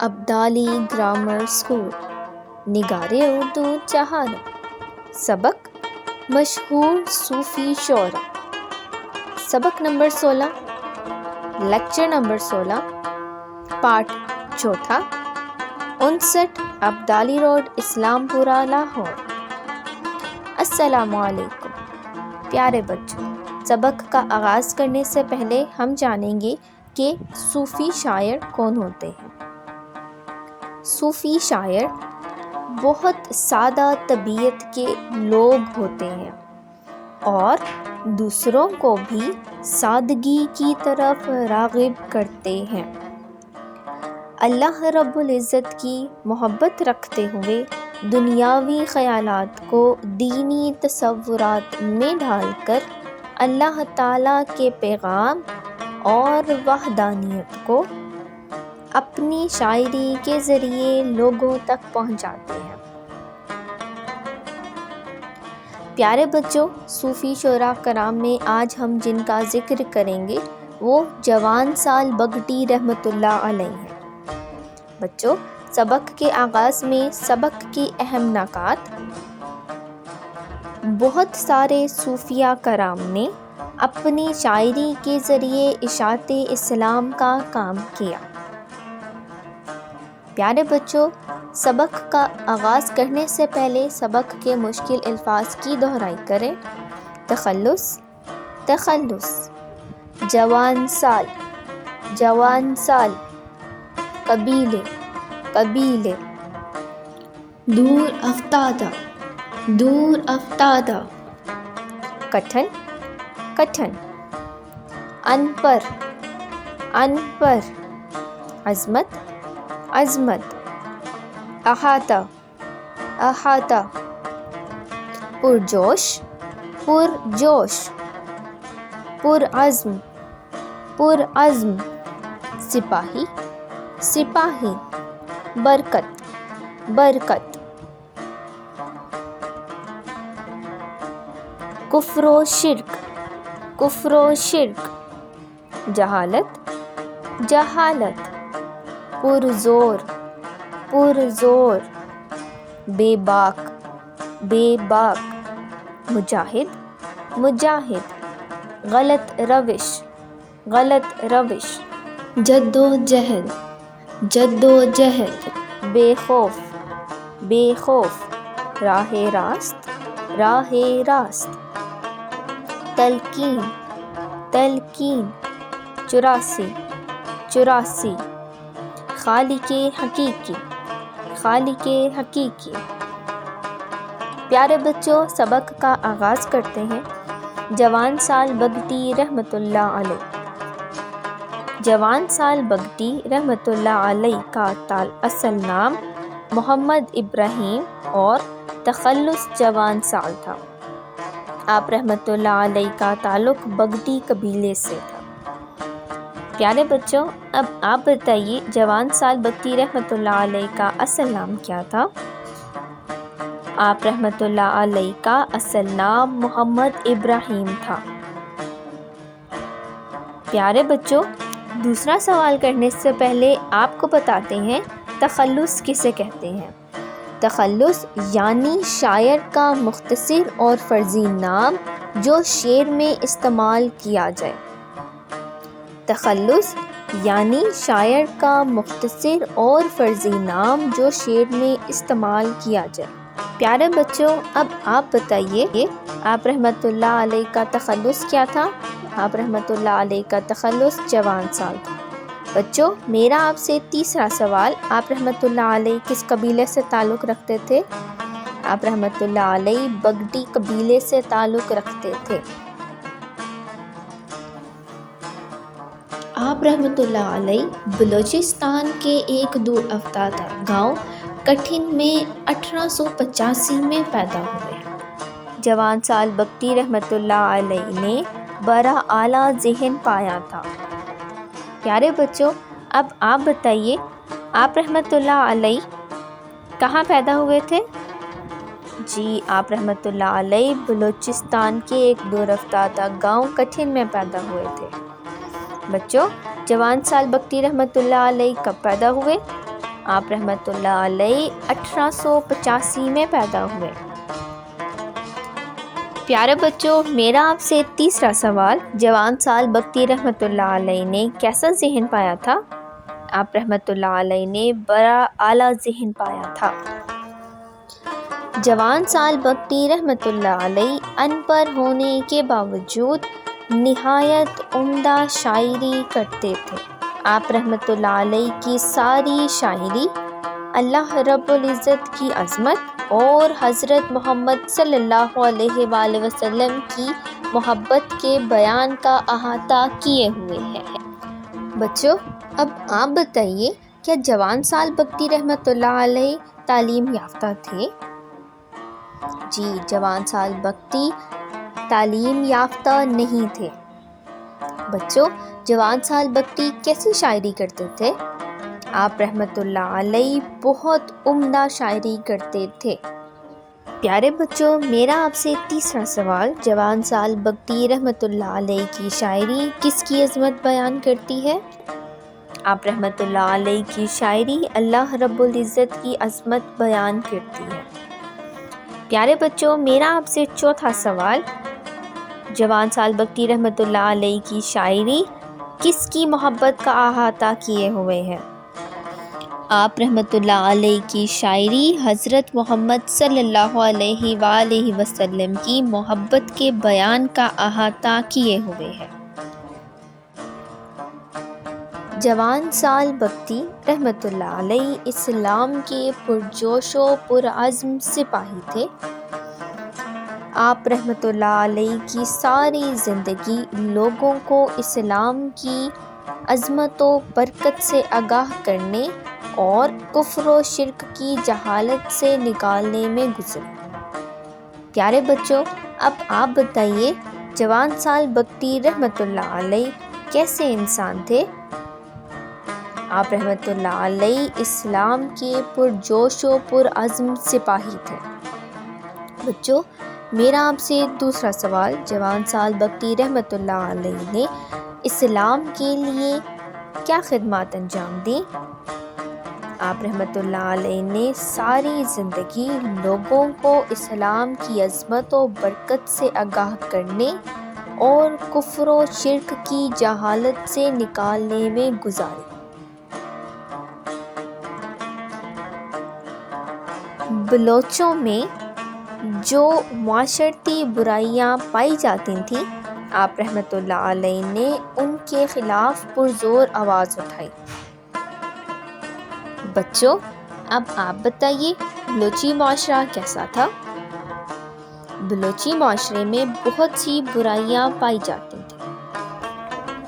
Abdali grammar school نگار اردو چہارم سبق مشہور صوفی شعراء سبق نمبر 16 لیکچر نمبر 16 پارٹ چوتھا 59 ابدالی روڈ اسلام پورہ لاہور۔ السلام علیکم پیارے بچوں، سبق کا آغاز کرنے سے پہلے ہم جانیں گے کہ صوفی شاعر کون ہوتے ہیں۔ صوفی شاعر بہت سادہ طبیعت کے لوگ ہوتے ہیں اور دوسروں کو بھی سادگی کی طرف راغب کرتے ہیں۔ اللہ رب العزت کی محبت رکھتے ہوئے دنیاوی خیالات کو دینی تصورات میں ڈال کر اللہ تعالیٰ کے پیغام اور وحدانیت کو اپنی شاعری کے ذریعے لوگوں تک پہنچاتے ہیں۔ پیارے بچوں، صوفی شعراء کرام میں آج ہم جن کا ذکر کریں گے وہ جوان سال بگٹی رحمۃ اللہ علیہ ہیں۔ بچوں، سبق کے آغاز میں سبق کی اہم نکات۔ بہت سارے صوفیاء کرام نے اپنی شاعری کے ذریعے اشاعت اسلام کا کام کیا۔ پیارے بچوں، سبق کا آغاز کرنے سے پہلے سبق کے مشکل الفاظ کی دہرائی کریں۔ تخلص، تخلص، جوان سال، جوان سال، قبیلے، قبیلے، دور افتادہ، دور افتادہ، کٹھن، کٹھن، ان پر، ان پر، عظمت، عظمت، احاطہ، احاطہ، پرجوش، پرجوش، پرعزم، پرعزم، سپاہی، سپاہی، برکت، برکت، کفر و شرک، کفر و شرک، جہالت، جہالت، پرزور، پرزور، بے باک، بے باک، مجاہد، مجاہد، غلط روش، غلط روش، جد و جہد، جد و جہد، بے خوف، بے خوف، راہ راست، راہ راست، تلقین، تلقین، 84، 84، خالق حقیقی، خالق حقیقی۔ پیارے بچوں، سبق کا آغاز کرتے ہیں۔ جوان سال بگٹی رحمۃ اللہ علیہ۔ جوان سال بگٹی رحمۃ اللہ علیہ کا اصل نام محمد ابراہیم اور تخلص جوان سال تھا۔ آپ رحمۃ اللہ علیہ کا تعلق بگٹی قبیلے سے تھا۔ پیارے بچوں، اب آپ بتائیے جوان سال بگٹی رحمۃ اللہ علیہ کا اصل نام کیا تھا؟ آپ رحمۃ اللہ علیہ کا اصل نام محمد ابراہیم تھا۔ پیارے بچوں، دوسرا سوال کرنے سے پہلے آپ کو بتاتے ہیں تخلص کسے کہتے ہیں۔ تخلص یعنی شاعر کا مختصر اور فرضی نام جو شعر میں استعمال کیا جائے۔ تخلص یعنی شاعر کا مختصر اور فرضی نام جو شعر میں استعمال کیا جائے۔ پیارے بچوں، اب آپ بتائیے آپ رحمۃ اللہ علیہ کا تخلص کیا تھا؟ آپ رحمۃ اللہ علیہ کا تخلص جوان سال تھا۔ بچوں، میرا آپ سے تیسرا سوال، آپ رحمۃ اللہ علیہ کس قبیلے سے تعلق رکھتے تھے؟ آپ رحمۃ اللہ علیہ بگٹی قبیلے سے تعلق رکھتے تھے۔ آپ رحمۃ اللہ علیہ بلوچستان کے ایک دور افتادہ گاؤں کٹھن میں 1885 میں پیدا ہوئے۔ جوان سال بگٹی رحمۃ اللہ علیہ نے بڑا اعلیٰ ذہن پایا تھا۔ پیارے بچوں، اب آپ بتائیے آپ رحمۃ اللہ علیہ کہاں پیدا ہوئے تھے؟ جی، آپ رحمۃ اللہ علیہ بلوچستان کے ایک دور افتادہ گاؤں کٹھن میں پیدا ہوئے تھے۔ بچوں، جوان سال بگٹی رحمۃ اللہ علیہ کب پیدا ہوئے؟ آپ رحمۃ اللہ علیہ 1885 میں پیدا ہوئے۔ پیارے بچوں، میرا آپ سے تیسرا سوال، جوان سال بگٹی رحمۃ اللہ علیہ نے کیسا ذہن پایا تھا؟ آپ رحمۃ اللہ علیہ نے بڑا اعلیٰ ذہن پایا تھا۔ جوان سال بگٹی رحمۃ اللہ علیہ ان پڑھ ہونے کے باوجود نہایت عمدہ شاعری کرتے تھے۔ آپ رحمۃ اللہ علیہ کی ساری شاعری اللہ رب العزت کی عظمت اور حضرت محمد صلی اللہ علیہ وآلہ وسلم کی محبت کے بیان کا احاطہ کیے ہوئے ہے۔ بچوں، اب آپ بتائیے، کیا جوان سال بگٹی رحمۃ اللہ علیہ تعلیم یافتہ تھے؟ جی، جوان سال بگٹی تعلیم یافتہ نہیں تھے۔ بچوں، جوان سال بگٹی کیسی شاعری کرتے تھے؟ آپ رحمۃ اللہ علیہ بہت عمدہ شاعری کرتے تھے۔ پیارے بچوں، میرا آپ سے تیسرا سوال، جوان سال بگٹی رحمۃ اللہ علیہ کی شاعری کس کی عظمت بیان کرتی ہے؟ آپ رحمۃ اللہ علیہ کی شاعری اللہ رب العزت کی عظمت بیان کرتی ہے۔ پیارے بچوں، میرا آپ سے چوتھا سوال، جوان سال بگٹی رحمۃ اللہ علیہ کی شاعری کس کی محبت کا احاطہ کیے ہوئے ہے؟ آپ رحمۃ اللہ علیہ کی شاعری حضرت محمد صلی اللہ علیہ وآلہ وسلم کی محبت کے بیان کا احاطہ کیے ہوئے ہے۔ جوان سال بگٹی رحمۃ اللہ علیہ اسلام کے پرجوش و پرعزم سپاہی تھے۔ آپ رحمۃ اللہ علیہ کی ساری زندگی لوگوں کو اسلام کی عظمت و برکت سے آگاہ کرنے اور کفر و شرک کی جہالت سے نکالنے میں گزری۔ پیارے بچوں، اب آپ بتائیے، جوان سال بگٹی رحمۃ اللہ علیہ کیسے انسان تھے؟ آپ رحمۃ اللہ علیہ اسلام کے پرجوش و پرعزم سپاہی تھے۔ بچوں، میرا آپ سے دوسرا سوال، جوان سال بگٹی رحمۃ اللہ علیہ نے اسلام کے لیے کیا خدمات انجام دیں؟ آپ رحمۃ اللہ علیہ نے ساری زندگی لوگوں کو اسلام کی عظمت و برکت سے آگاہ کرنے اور کفر و شرک کی جہالت سے نکالنے میں گزاری۔ بلوچوں میں جو معاشرتی برائیاں پائی جاتی تھیں، آپ رحمۃ اللہ علیہ نے ان کے خلاف پرزور آواز اٹھائی۔ بچوں، اب آپ بتائیے، بلوچی معاشرہ کیسا تھا؟ بلوچی معاشرے میں بہت سی برائیاں پائی جاتی تھیں۔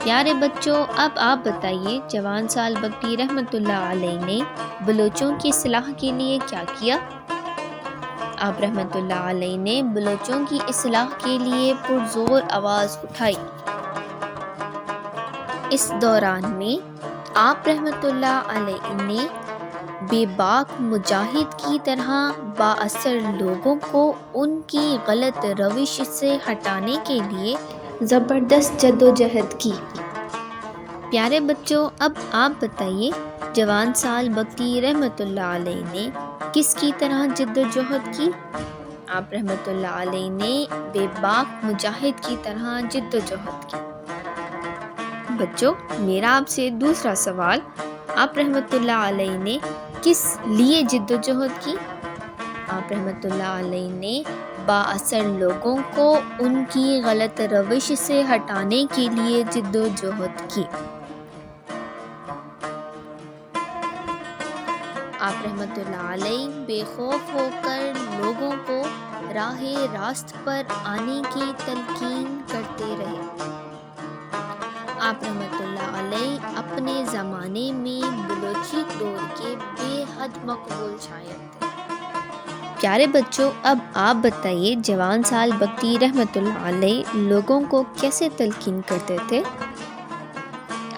پیارے بچوں، اب آپ بتائیے، جوان سال بگٹی رحمۃ اللہ علیہ نے بلوچوں کی اصلاح کے لیے کیا کیا؟ آپ رحمۃ اللہ علیہ نے بلوچوں کی اصلاح کے لیے پرزور آواز اٹھائی۔ اس دوران میں آپ رحمۃ اللہ علیہ نے بے باک مجاہد کی طرح بااثر لوگوں کو ان کی غلط روش سے ہٹانے کے لیے زبردست جدوجہد کی۔ پیارے بچوں، اب آپ بتائیے، جوان سال بگٹی رحمۃ اللہ علیہ نے کس کی طرح جدوجہد کی؟ آپ رحمۃ اللہ علیہ نے بے باک مجاہد کی طرح جدوجہد کی۔ بچوں، میرا آپ سے دوسرا سوال، آپ رحمۃ اللہ علیہ نے کس لیے جدوجہد کی؟ آپ رحمۃ اللہ علیہ نے بااثر لوگوں کو ان کی غلط روش سے ہٹانے کے لیے جدوجہد کی۔ آپ رحمۃ اللہ علیہ بے خوف ہو کر لوگوں کو راہ راست پر آنے کی تلقین کرتے رہے۔ آپ رحمۃ اللہ علیہ اپنے زمانے میں بلوچی دور کے بے حد مقبول شاعر تھے۔ پیارے بچوں، اب آپ بتائیے، جوان سال بگٹی رحمۃ اللہ علیہ لوگوں کو کیسے تلقین کرتے تھے؟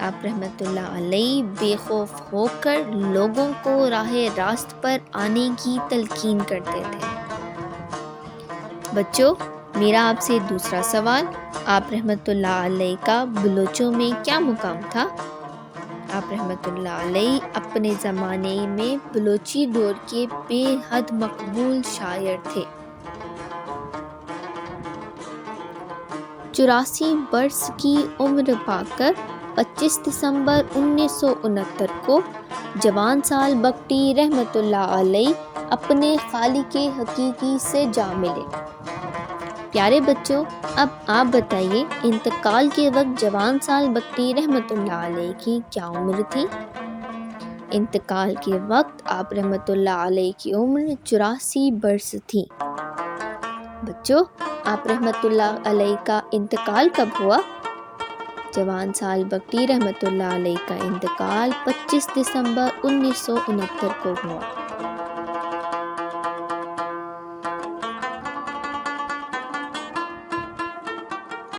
آپ رحمۃ اللہ علیہ بے خوف ہو کر لوگوں کو راہ راست پر آنے کی تلقین کرتے تھے۔ بچوں، میرا آپ سے دوسرا سوال، آپ رحمۃ اللہ علیہ کا بلوچوں میں کیا مقام تھا؟ آپ رحمۃ اللہ علیہ اپنے زمانے میں بلوچی دور کے بے حد مقبول شاعر تھے۔ 84 برس کی عمر پا کر 25 دسمبر 1969 کو جوان سال بگٹی رحمۃ اللہ علیہ اپنے خالق حقیقی سے جا ملے۔ پیارے بچوں، اب آپ بتائیے انتقال کے وقت جوان سال بگٹی رحمۃ اللہ علیہ کی کیا عمر تھی؟ انتقال کے وقت آپ رحمۃ اللہ علیہ کی عمر 84 برس تھی۔ بچوں، آپ رحمۃ اللہ علیہ کا انتقال کب ہوا؟ جوان سال بگٹی رحمۃ اللہ علیہ کا انتقال 25 دسمبر 1969 کو ہوا۔